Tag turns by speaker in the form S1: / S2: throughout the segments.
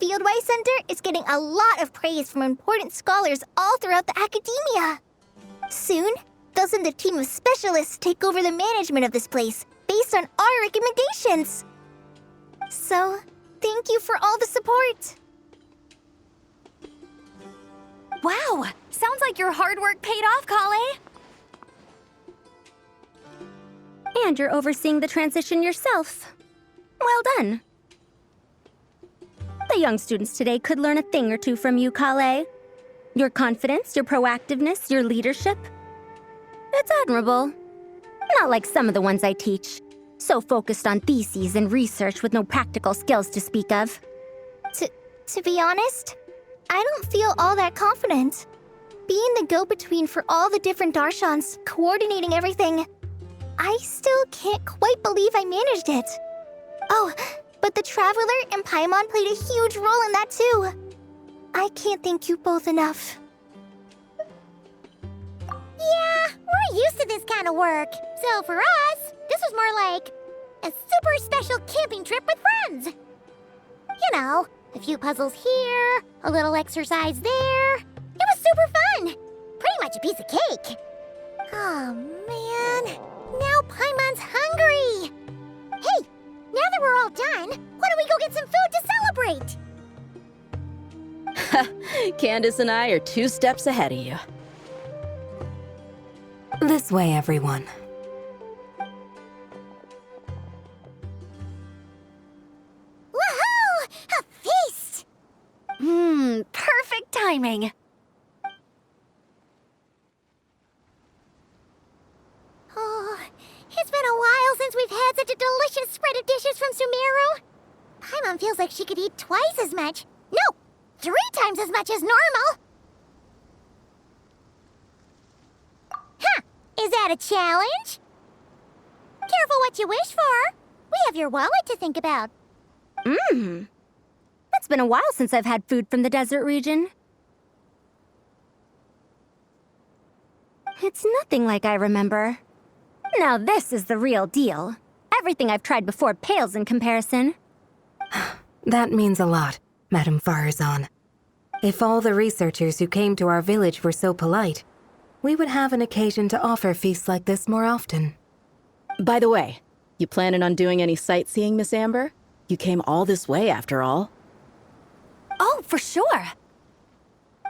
S1: Fieldwise Center is getting a lot of praise from important scholars all throughout the academia. Soon, they'll send a team of specialists to take over the management of this place based on our recommendations. So, thank you for all the support.
S2: Wow! Sounds like your hard work paid off, Kale. And you're overseeing the transition yourself. Well done. The young students today could learn a thing or two from you, Kale. Your confidence, your proactiveness, your leadership. It's admirable. Not like some of the ones I teach. So focused on theses and research with no practical skills to speak of.
S1: To be honest, I don't feel all that confident. Being the go-between for all the different Darshans, coordinating everything, I still can't quite believe I managed it. Oh, but the Traveler and Paimon played a huge role in that too. I can't thank you both enough.
S3: Yeah, we're used to this kind of work. So for us, this was more like a super special camping trip with friends. You know, a few puzzles here, a little exercise there. It was super fun. Pretty much a piece of cake. Oh, man. Now Paimon's hungry. Hey, now that we're all done, why don't we go get some food to celebrate?
S4: Candace and I are 2 steps ahead of you.
S5: This way, everyone.
S3: Woohoo! A feast!
S2: Perfect timing.
S3: Oh, it's been a while since we've had such a delicious spread of dishes from Sumeru. Paimon feels like she could eat twice as much. No, 3 times as much as normal. Huh, is that a challenge? Careful what you wish for. We have your wallet to think about.
S2: It's been a while since I've had food from the desert region. It's nothing like I remember. Now this is the real deal. Everything I've tried before pales in comparison.
S5: That means a lot, Madame Farazan. If all the researchers who came to our village were so polite, we would have an occasion to offer feasts like this more often.
S4: By the way, you planning on doing any sightseeing, Miss Amber? You came all this way after all.
S2: Oh, for sure.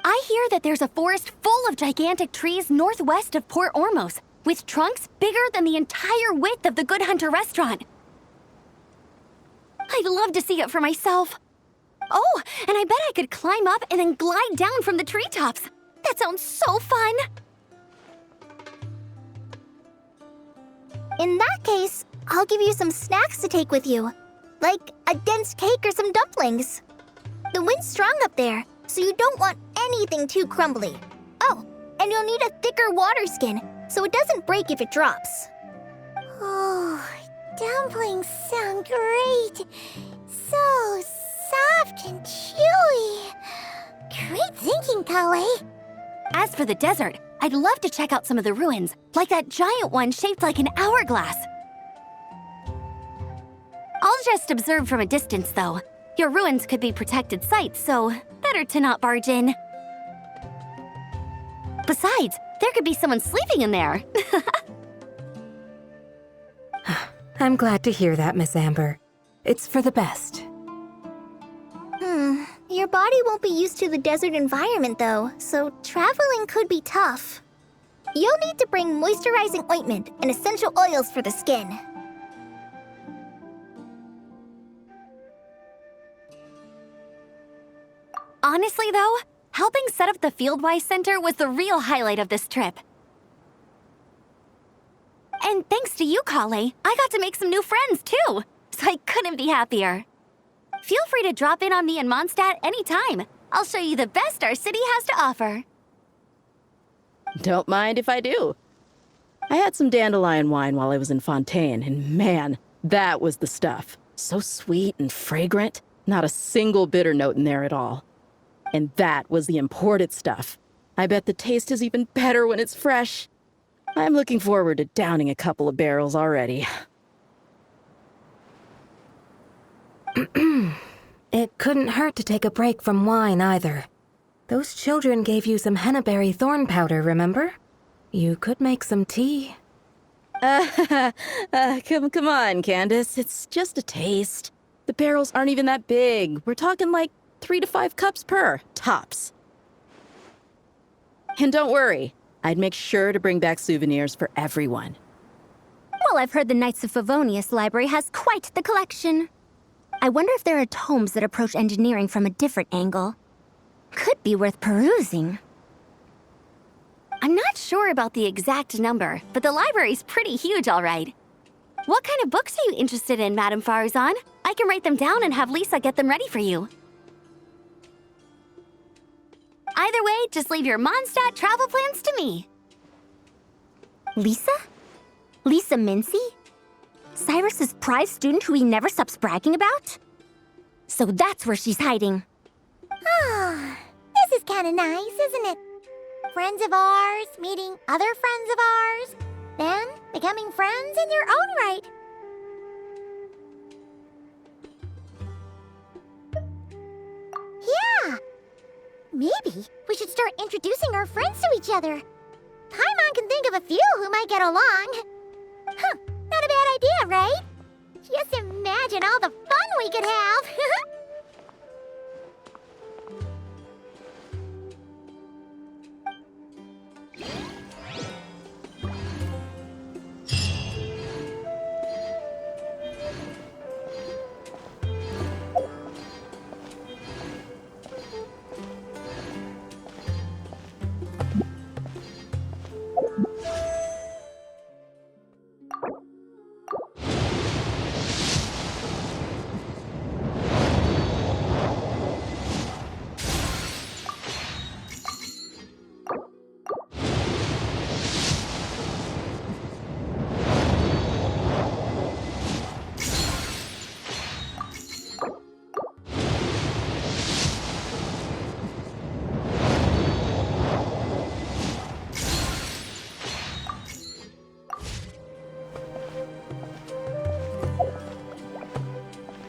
S2: I hear that there's a forest full of gigantic trees northwest of Port Ormos, with trunks bigger than the entire width of the Good Hunter restaurant. I'd love to see it for myself. Oh, and I bet I could climb up and then glide down from the treetops. That sounds so fun.
S1: In that case, I'll give you some snacks to take with you. Like a dense cake or some dumplings. The wind's strong up there, so you don't want anything too crumbly. Oh, and you'll need a thicker water skin, so it doesn't break if it drops.
S3: Oh, dumplings sound great. So soft and chewy. Great thinking, Kale.
S2: As for the desert, I'd love to check out some of the ruins, like that giant one shaped like an hourglass. I'll just observe from a distance, though. Your ruins could be protected sites, so better to not barge in. Besides, there could be someone sleeping in there.
S5: I'm glad to hear that, Miss Amber. It's for the best.
S1: Your body won't be used to the desert environment though, so traveling could be tough. You'll need to bring moisturizing ointment and essential oils for the skin.
S2: Honestly, though, helping set up the Fieldwise Center was the real highlight of this trip. And thanks to you, Kale, I got to make some new friends, too. So I couldn't be happier. Feel free to drop in on me in Mondstadt anytime. I'll show you the best our city has to offer.
S4: Don't mind if I do. I had some dandelion wine while I was in Fontaine, and man, that was the stuff. So sweet and fragrant, not a single bitter note in there at all. And that was the imported stuff. I bet the taste is even better when it's fresh. I'm looking forward to downing a couple of barrels already.
S5: It couldn't hurt to take a break from wine either. Those children gave you some hennaberry thorn powder, remember? You could make some tea.
S4: Come on, Candace. It's just a taste. The barrels aren't even that big. We're talking like 3 to 5 cups per, tops. And don't worry, I'd make sure to bring back souvenirs for everyone.
S2: Well, I've heard the Knights of Favonius library has quite the collection. I wonder if there are tomes that approach engineering from a different angle. Could be worth perusing.
S6: I'm not sure about the exact number, but the library's pretty huge, all right. What kind of books are you interested in, Madame Farzan? I can write them down and have Lisa get them ready for you. Either way, just leave your Mondstadt travel plans to me.
S2: Lisa? Lisa Mincy? Cyrus's prize student who he never stops bragging about? So that's where she's hiding.
S3: Ah, this is kind of nice, isn't it? Friends of ours meeting other friends of ours, then becoming friends in your own right. Yeah! Maybe we should start introducing our friends to each other. Paimon can think of a few who might get along. Huh, not a bad idea, right? Just imagine all the fun we could have!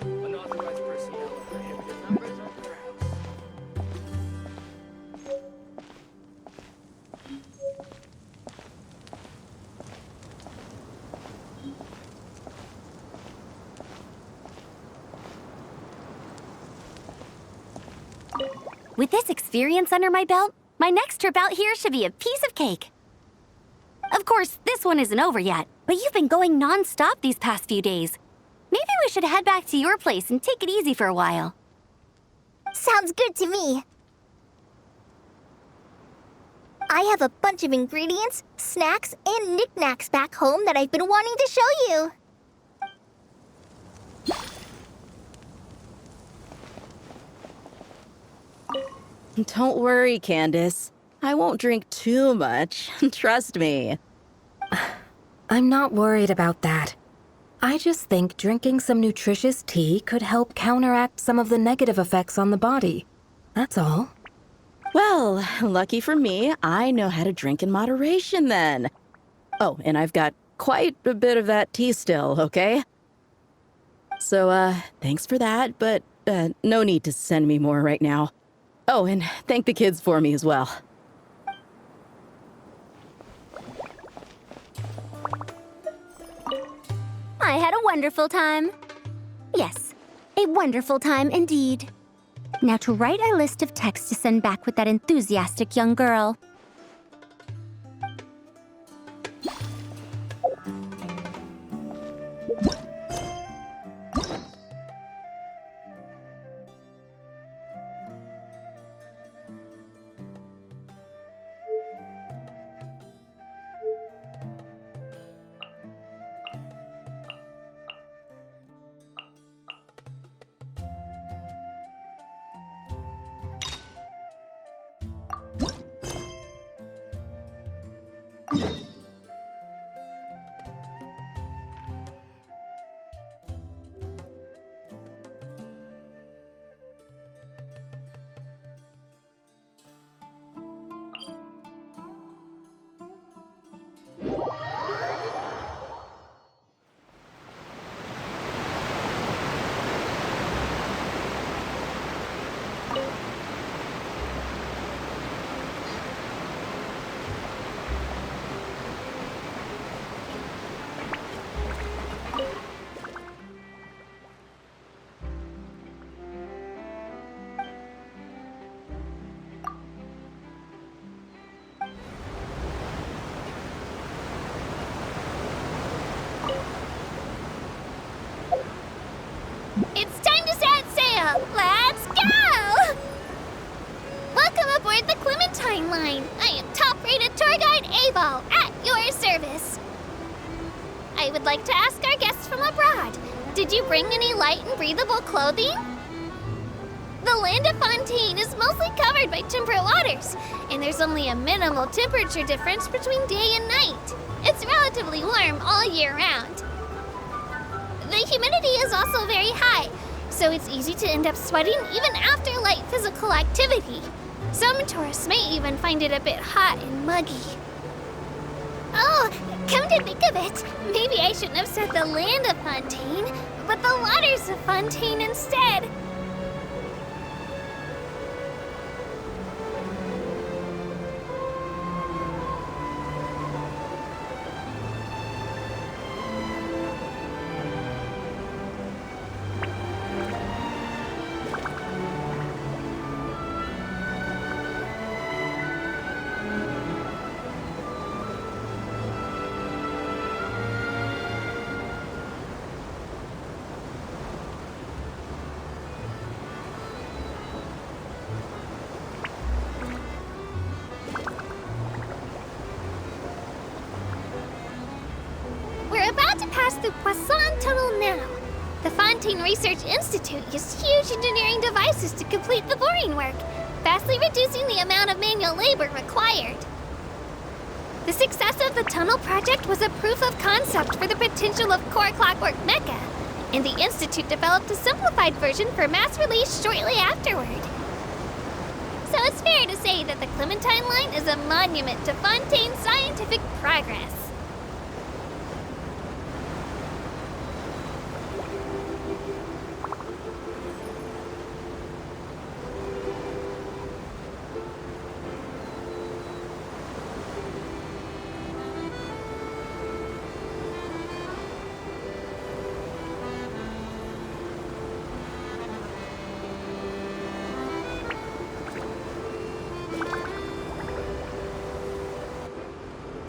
S7: Unauthorized personnel are prohibited. Numbers are grounds.
S6: With this experience under my belt, my next trip out here should be a piece of cake. Of course, this one isn't over yet, but you've been going non-stop these past few days. Maybe we should head back to your place and take it easy for a while.
S1: Sounds good to me. I have a bunch of ingredients, snacks, and knickknacks back home that I've been wanting to show you.
S4: Don't worry, Candace. I won't drink too much. Trust me.
S5: I'm not worried about that. I just think drinking some nutritious tea could help counteract some of the negative effects on the body. That's all.
S4: Well, lucky for me, I know how to drink in moderation then. Oh, and I've got quite a bit of that tea still, okay? So, thanks for that, but no need to send me more right now. Oh, and thank the kids for me as well.
S2: I had a wonderful time. Yes, a wonderful time indeed. Now to write a list of texts to send back with that enthusiastic young girl.
S1: Did you bring any light and breathable clothing? The land of Fontaine is mostly covered by temperate waters, and there's only a minimal temperature difference between day and night. It's relatively warm all year round. The humidity is also very high, so it's easy to end up sweating even after light physical activity. Some tourists may even find it a bit hot and muggy. Oh, come to think of it, maybe I shouldn't have said the land of Fontaine, but the waters of Fontaine instead. We're about to pass through Poisson Tunnel now. The Fontaine Research Institute used huge engineering devices to complete the boring work, vastly reducing the amount of manual labor required. The success of the tunnel project was a proof of concept for the potential of Core Clockwork Mecha, and the Institute developed a simplified version for mass release shortly afterward. So it's fair to say that the Clementine Line is a monument to Fontaine's scientific progress.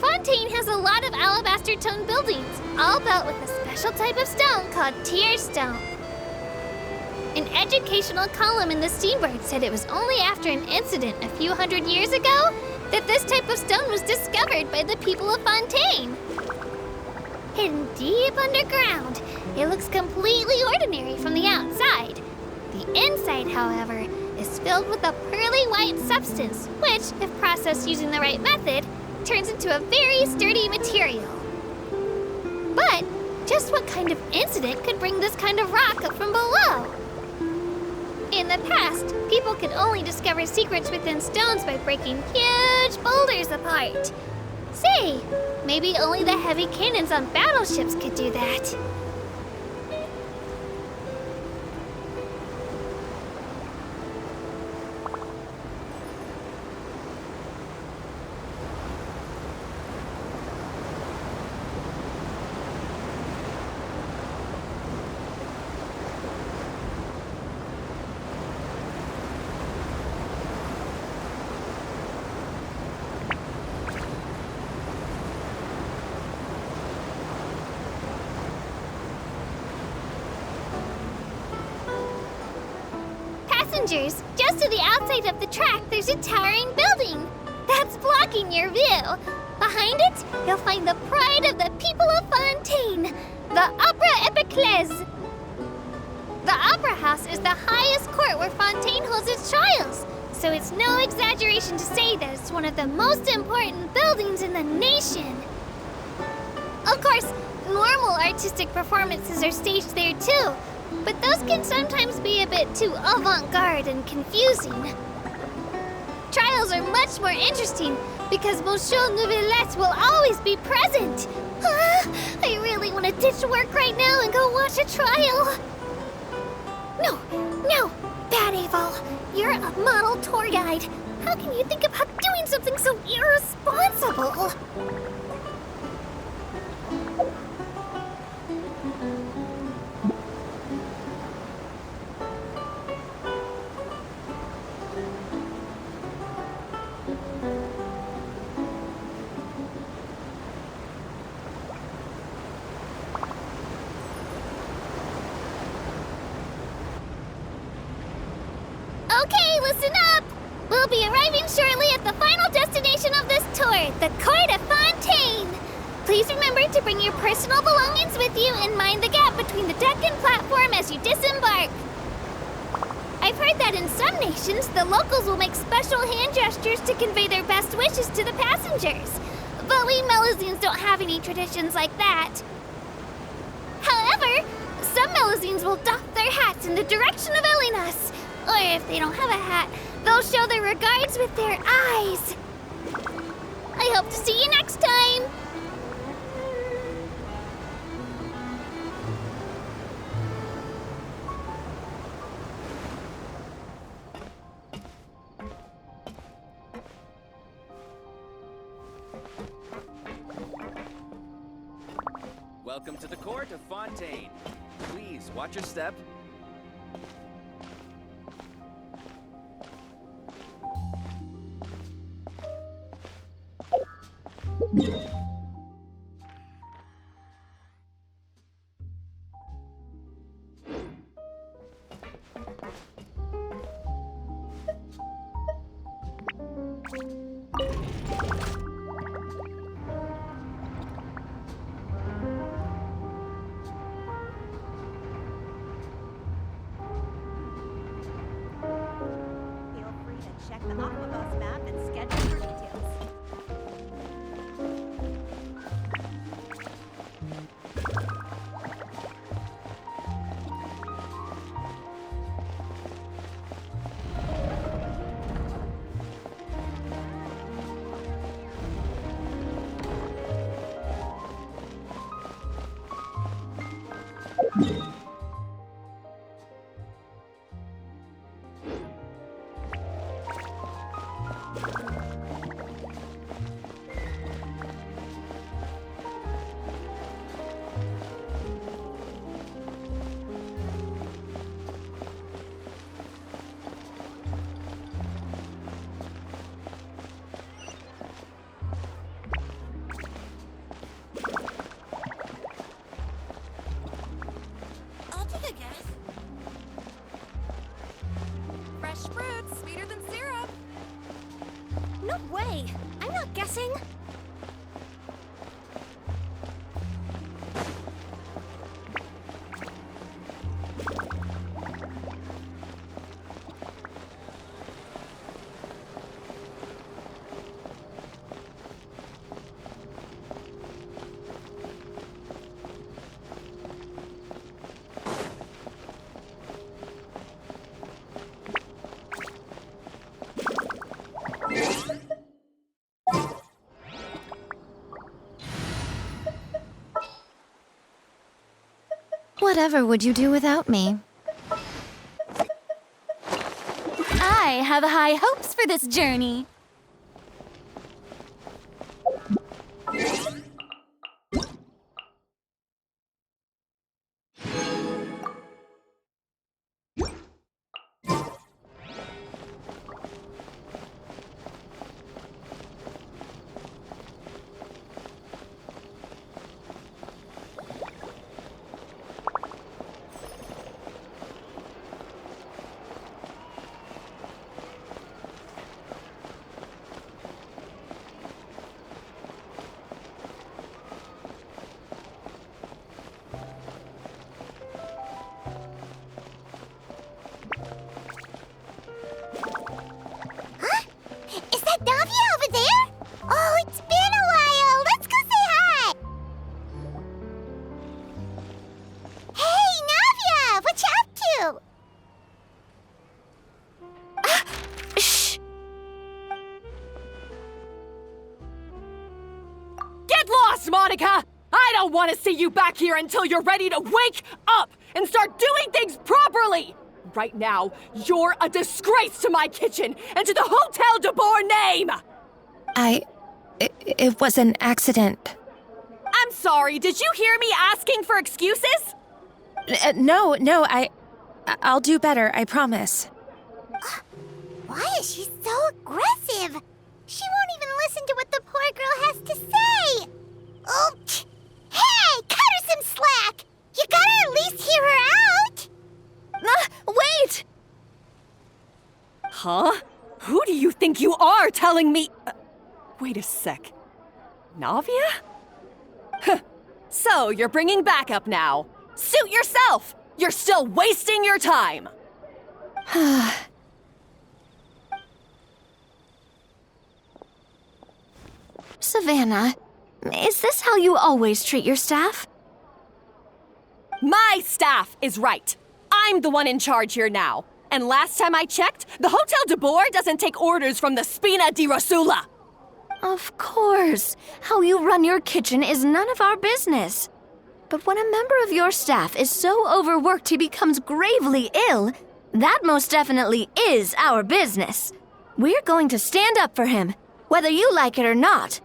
S1: Fontaine has a lot of alabaster tone buildings, all built with a special type of stone called tier stone. An educational column in the Steambird said it was only after an incident a few hundred years ago that this type of stone was discovered by the people of Fontaine. Hidden deep underground, it looks completely ordinary from the outside. The inside, however, is filled with a pearly white substance, which, if processed using the right method, turns into a very sturdy material. But just what kind of incident could bring this kind of rock up from below? In the past, people could only discover secrets within stones by breaking huge boulders apart. Say, maybe only the heavy cannons on battleships could do that. Passengers, just to the outside of the track, there's a towering building. That's blocking your view. Behind it, you'll find the pride of the people of Fontaine, the Opera Epiclese. The Opera House is the highest court where Fontaine holds its trials, so it's no exaggeration to say that it's one of the most important buildings in the nation. Of course, normal artistic performances are staged there too, but those can sometimes be a bit too avant-garde and confusing. Trials are much more interesting because Monsieur Neuvillette will always be present. I really want to ditch work right now and go watch a trial. No, Bad Evil. You're a model tour guide. How can you think about doing something so irresponsible? Okay, listen up! We'll be arriving shortly at the final destination of this tour, the Court of Fontaine. Please remember to bring your personal belongings with you and mind the gap between the deck and platform as you disembark. I've heard that in some nations, the locals will make special hand gestures to convey their best wishes to the passengers. But we Melazines don't have any traditions like that. However, some Melazines will doff their hats in the direction of Elinas. Or if they don't have a hat, they'll show their regards with their eyes. I hope to see you next time!
S8: Welcome to the court of Fontaine. Please watch your step.
S9: Feel free to check the Aquabus map and schedule for details.
S6: I'll take a guess. Fresh fruits, sweeter than syrup. No way! I'm not guessing.
S1: Whatever would you do without me?
S6: I have high hopes for this journey.
S3: Is that Navia over there? Oh, it's been a while. Let's go say hi. Hey, Navia, what you up to?
S1: Shh!
S10: Get lost, Monica! I don't want to see you back here until you're ready to wake up and start doing things properly! Right now, you're a disgrace to my kitchen and to the Hotel de Boer name!
S11: It was an accident.
S10: I'm sorry, did you hear me asking for excuses?
S11: No, I'll do better, I promise.
S3: Why is she so aggressive? She won't even listen to what the poor girl has to say. Oh, hey, cut her some slack. You gotta at least hear her out.
S1: Wait!
S10: Huh? Who do you think you are telling me? Wait a sec. Navia? So, you're bringing backup now. Suit yourself! You're still wasting your time!
S6: Savannah, is this how you always treat your staff?
S10: My staff is right. I'm the one in charge here now. And last time I checked, the Hotel de Boer doesn't take orders from the Spina di Rosula.
S6: Of course. How you run your kitchen is none of our business. But when a member of your staff is so overworked he becomes gravely ill, that most definitely is our business. We're going to stand up for him, whether you like it or not.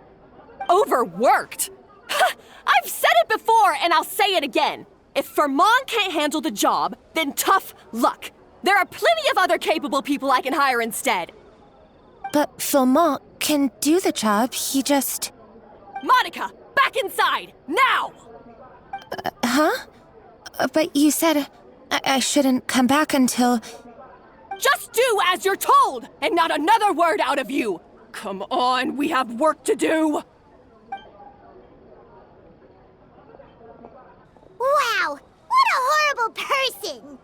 S10: Overworked? I've said it before and I'll say it again. If Fermon can't handle the job, then tough luck. There are plenty of other capable people I can hire instead.
S11: But Philmont can do the job, he just...
S10: Monica, back inside, now!
S11: Huh? But you said I shouldn't come back until...
S10: Just do as you're told, and not another word out of you! Come on, we have work to do!
S3: Wow, what a horrible person!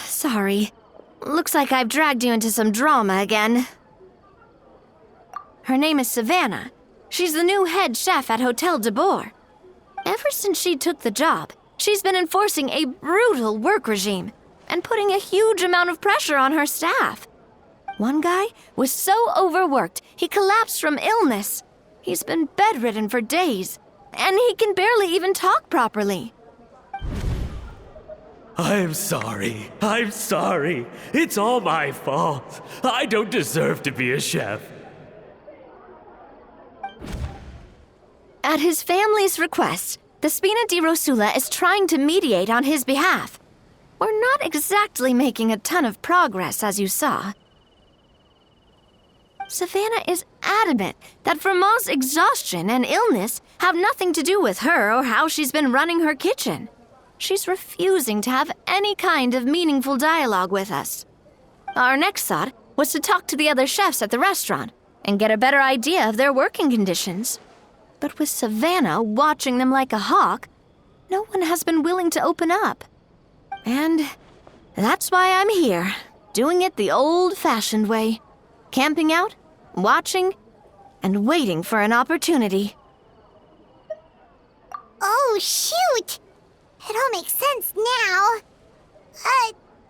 S6: Sorry. Looks like I've dragged you into some drama again. Her name is Savannah. She's the new head chef at Hotel de Boer. Ever since she took the job, she's been enforcing a brutal work regime and putting a huge amount of pressure on her staff. One guy was so overworked, he collapsed from illness. He's been bedridden for days, and he can barely even talk properly.
S12: I'm sorry. I'm sorry. It's all my fault. I don't deserve to be a chef.
S6: At his family's request, the Spina di Rosula is trying to mediate on his behalf. We're not exactly making a ton of progress, as you saw. Savannah is adamant that Vermont's exhaustion and illness have nothing to do with her or how she's been running her kitchen. She's refusing to have any kind of meaningful dialogue with us. Our next thought was to talk to the other chefs at the restaurant and get a better idea of their working conditions. But with Savannah watching them like a hawk, no one has been willing to open up. And that's why I'm here, doing it the old-fashioned way. Camping out, watching, and waiting for an opportunity.
S3: Oh, shoot! It all makes sense now.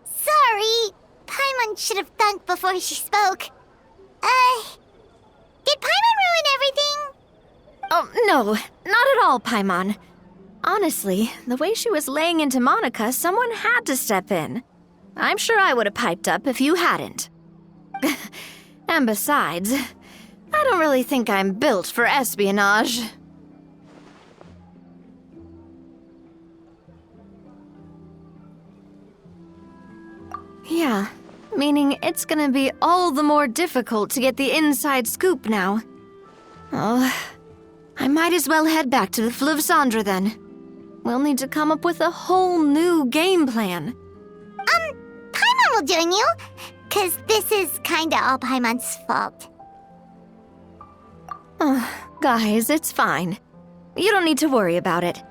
S3: Sorry. Paimon should have thunk before she spoke. Did Paimon ruin everything?
S6: Oh, no, not at all, Paimon. Honestly, the way she was laying into Monica, someone had to step in. I'm sure I would have piped up if you hadn't. And besides, I don't really think I'm built for espionage. Yeah, meaning it's gonna be all the more difficult to get the inside scoop now. Oh, I might as well head back to the Fleuve Cendre then. We'll need to come up with a whole new game plan.
S3: Paimon will join you, 'cause this is kinda all Paimon's fault.
S6: Guys, it's fine. You don't need to worry about it.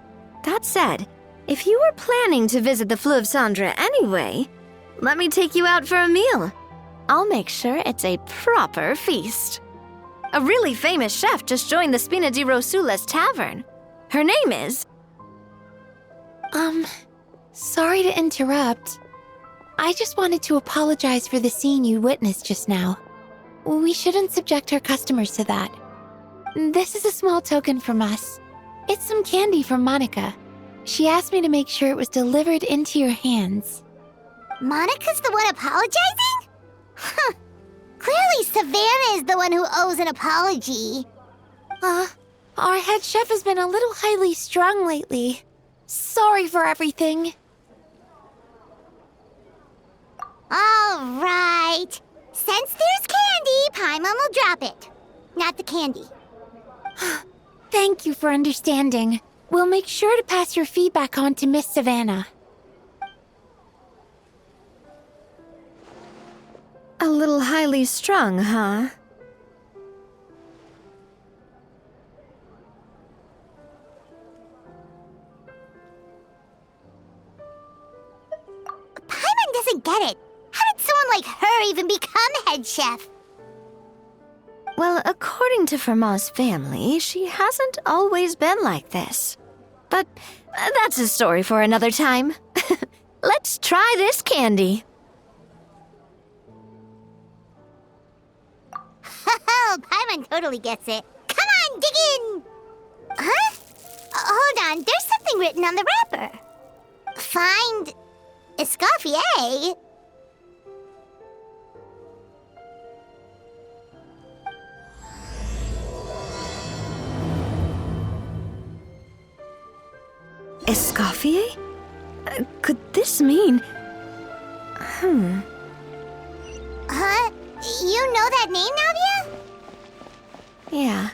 S6: That said, if you were planning to visit the Fleuve Cendre anyway, let me take you out for a meal. I'll make sure it's a proper feast. A really famous chef just joined the Spina di Rosula's tavern. Her name is...
S13: Sorry to interrupt. I just wanted to apologize for the scene you witnessed just now. We shouldn't subject our customers to that. This is a small token from us. It's some candy from Monica. She asked me to make sure it was delivered into your hands.
S3: Monica's the one apologizing? Huh. Clearly Savannah is the one who owes an apology.
S13: Our head chef has been a little highly strung lately. Sorry for everything.
S3: All right. Since there's candy, Paimon will drop it. Not the candy.
S13: Thank you for understanding. We'll make sure to pass your feedback on to Miss Savannah.
S6: A little highly strung, huh?
S3: even become head chef?
S13: Well, according to Fermat's family, she hasn't always been like this. But that's a story for another time. Let's try this candy.
S3: Oh, Paimon totally gets it. Come on, dig in! Huh? Hold on, there's something written on the wrapper. Find Escoffier?
S13: Escoffier? Could this mean...
S3: Huh? You know that name, Navia?
S13: Yeah.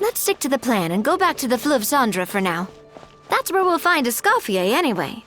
S13: Let's stick to the plan and go back to the Fleuve Cendre for now. That's where we'll find Escoffier anyway.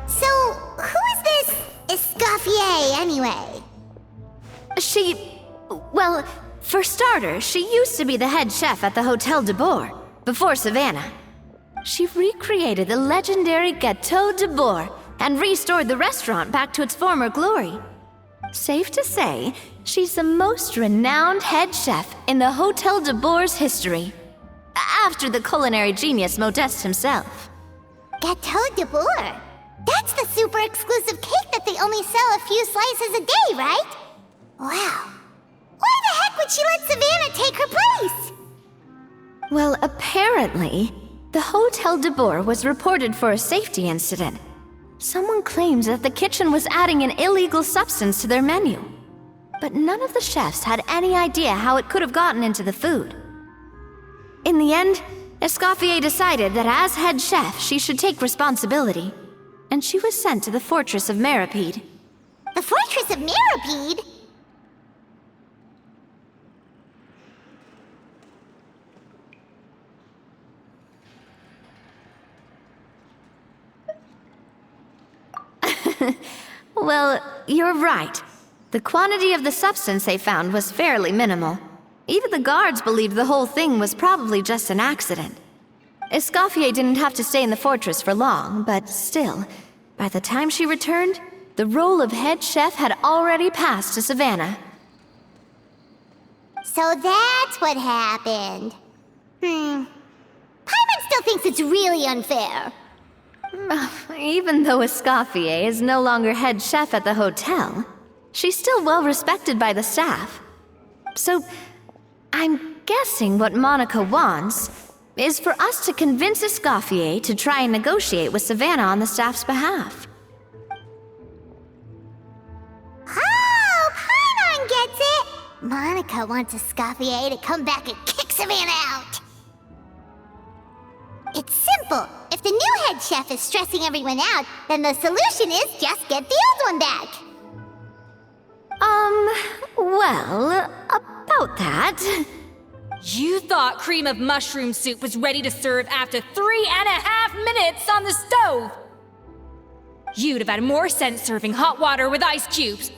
S3: So, who is this Escoffier, anyway?
S13: Well, for starters, she used to be the head chef at the Hotel de Bourg, before Savannah. She recreated the legendary Gâteau de Bourg and restored the restaurant back to its former glory. Safe to say, she's the most renowned head chef in the Hotel de Bourg's history. After the culinary genius Modeste himself.
S3: Gâteau de Bourg? That's the super exclusive cake that they only sell a few slices a day, right? Wow. Why the heck would she let Savannah take her place?
S13: Well, apparently, the Hotel de Bourg was reported for a safety incident. Someone claims that the kitchen was adding an illegal substance to their menu. But none of the chefs had any idea how it could have gotten into the food. In the end, Escoffier decided that as head chef, she should take responsibility. And she was sent to the Fortress of Meripede.
S3: The Fortress of Meripede?
S13: Well, you're right. The quantity of the substance they found was fairly minimal. Even the guards believed the whole thing was probably just an accident. Escoffier didn't have to stay in the fortress for long, but still, by the time she returned, the role of head chef had already passed to Savannah.
S3: So that's what happened. Paimon still thinks it's really unfair.
S13: Even though Escoffier is no longer head chef at the hotel, she's still well respected by the staff. So, I'm guessing what Monica wants is for us to convince Escoffier to try and negotiate with Savannah on the staff's behalf.
S3: Oh, Paimon gets it! Monica wants Escoffier to come back and kick Savannah out. if the new head chef is stressing everyone out, then the solution is just get the old one back.
S2: Well, about that.
S14: You thought cream of mushroom soup was ready to serve after 3.5 minutes on the stove. You'd have had more sense serving hot water with ice cubes.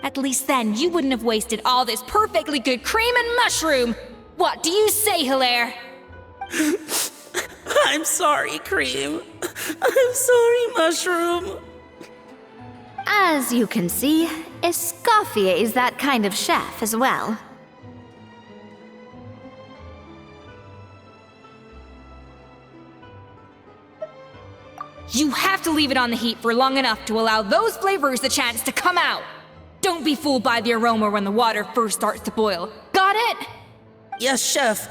S14: At least then you wouldn't have wasted all this perfectly good cream and mushroom. What do you say, Hilaire?
S15: I'm sorry, Cream. I'm sorry, Mushroom.
S2: As you can see, Escoffier is that kind of chef as well.
S14: You have to leave it on the heat for long enough to allow those flavors the chance to come out. Don't be fooled by the aroma when the water first starts to boil. Got it?
S15: Yes, Chef.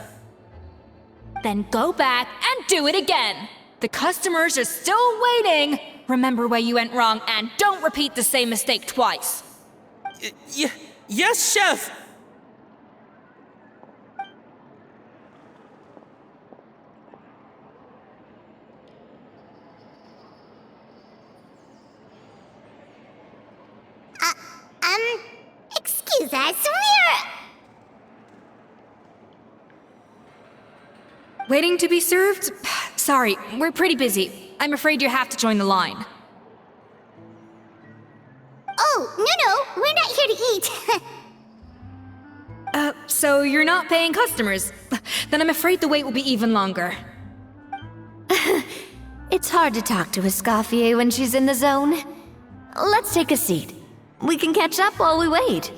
S14: Then go back and do it again. The customers are still waiting. Remember where you went wrong and don't repeat the same mistake twice.
S15: Yes, Chef!
S3: Excuse us,
S14: Waiting to be served? Sorry, we're pretty busy. I'm afraid you have to join the line.
S3: Oh, no, we're not here to eat.
S14: So you're not paying customers? Then I'm afraid the wait will be even longer.
S2: It's hard to talk to Escoffier when she's in the zone. Let's take a seat. We can catch up while we wait.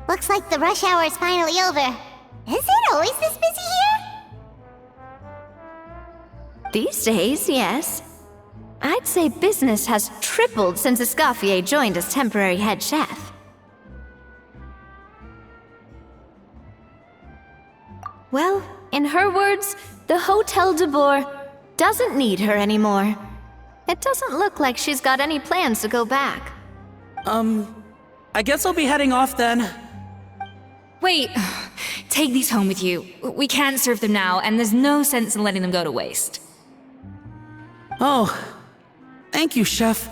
S3: Looks like the rush hour is finally over. Is it always this busy here?
S2: These days, yes. I'd say business has tripled since Escoffier joined as temporary head chef. Well, in her words, the Hotel de Boer doesn't need her anymore. It doesn't look like she's got any plans to go back.
S15: I guess I'll be heading off then.
S14: Wait, take these home with you. We can't serve them now, and there's no sense in letting them go to waste.
S15: Oh, thank you, Chef.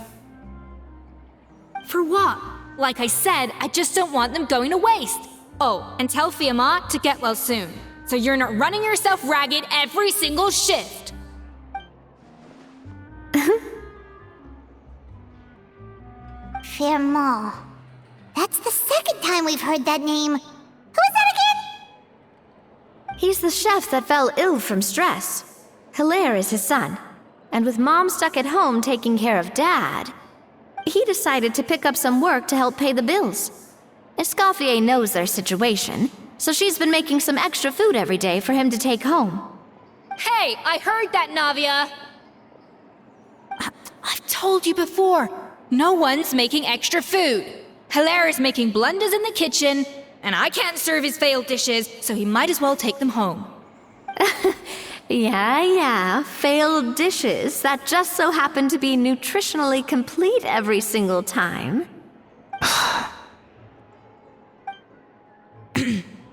S14: For what? Like I said, I just don't want them going to waste. Oh, and tell Fiamma to get well soon, so you're not running yourself ragged every single shift.
S3: Fiamma. That's the second time we've heard that name. Who is that again?
S2: He's the chef that fell ill from stress. Hilaire is his son. And with Mom stuck at home taking care of Dad, he decided to pick up some work to help pay the bills. Escoffier knows their situation, so she's been making some extra food every day for him to take home.
S14: Hey, I heard that, Navia! I've told you before, no one's making extra food. Hilaire is making blunders in the kitchen, and I can't serve his failed dishes, so he might as well take them home.
S2: Yeah, failed dishes that just so happen to be nutritionally complete every single time.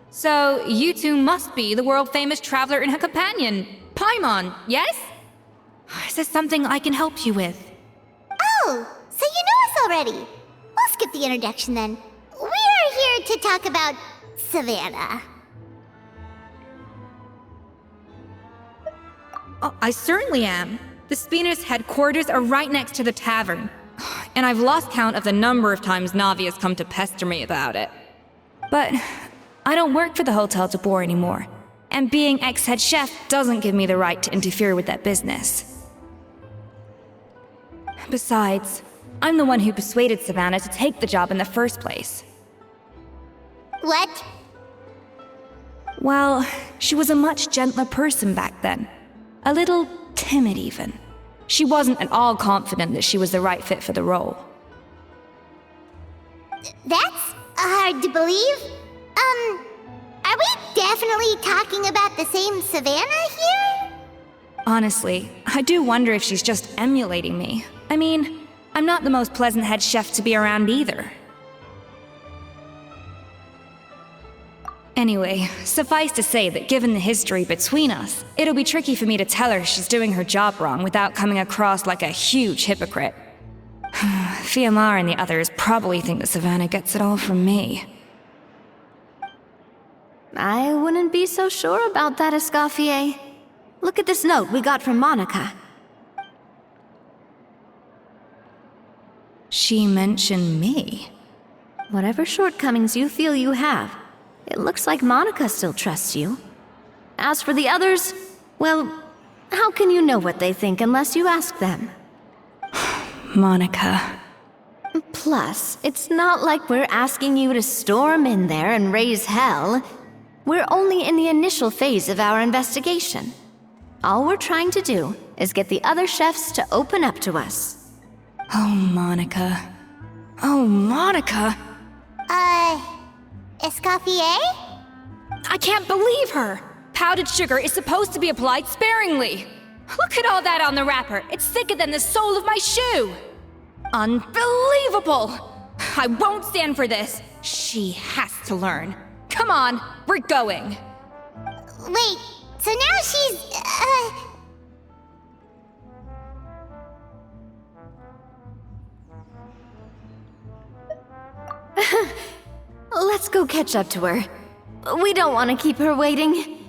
S14: So, you two must be the world-famous traveler and her companion, Paimon, yes? Is there something I can help you with?
S3: Oh, so you know us already. We'll skip the introduction then. We're here to talk about Savannah.
S14: Oh, I certainly am. The Spina's headquarters are right next to the tavern. And I've lost count of the number of times Navi has come to pester me about it. But I don't work for the Hotel de Boer anymore. And being ex-head chef doesn't give me the right to interfere with that business. Besides, I'm the one who persuaded Savannah to take the job in the first place.
S3: What?
S14: Well, she was a much gentler person back then. A little timid, even. She wasn't at all confident that she was the right fit for the role.
S3: That's hard to believe. Are we dead definitely talking about the same Savannah here?
S14: Honestly, I do wonder if she's just emulating me. I mean, I'm not the most pleasant head chef to be around either. Anyway, suffice to say that given the history between us, it'll be tricky for me to tell her she's doing her job wrong without coming across like a huge hypocrite. Fiamar and the others probably think that Savannah gets it all from me.
S6: I wouldn't be so sure about that, Escoffier. Look at this note we got from Monica.
S14: She mentioned me.
S6: Whatever shortcomings you feel you have, it looks like Monica still trusts you. As for the others, well, how can you know what they think unless you ask them?
S14: Monica.
S6: Plus, it's not like we're asking you to storm in there and raise hell. We're only in the initial phase of our investigation. All we're trying to do is get the other chefs to open up to us.
S14: Oh, Monica. Oh, Monica!
S3: Escoffier?
S14: I can't believe her! Powdered sugar is supposed to be applied sparingly. Look at all that on the wrapper. It's thicker than the sole of my shoe. Unbelievable! I won't stand for this. She has to learn. Come on, we're going.
S3: Wait, so now she's,
S6: Let's go catch up to her. We don't want to keep her waiting.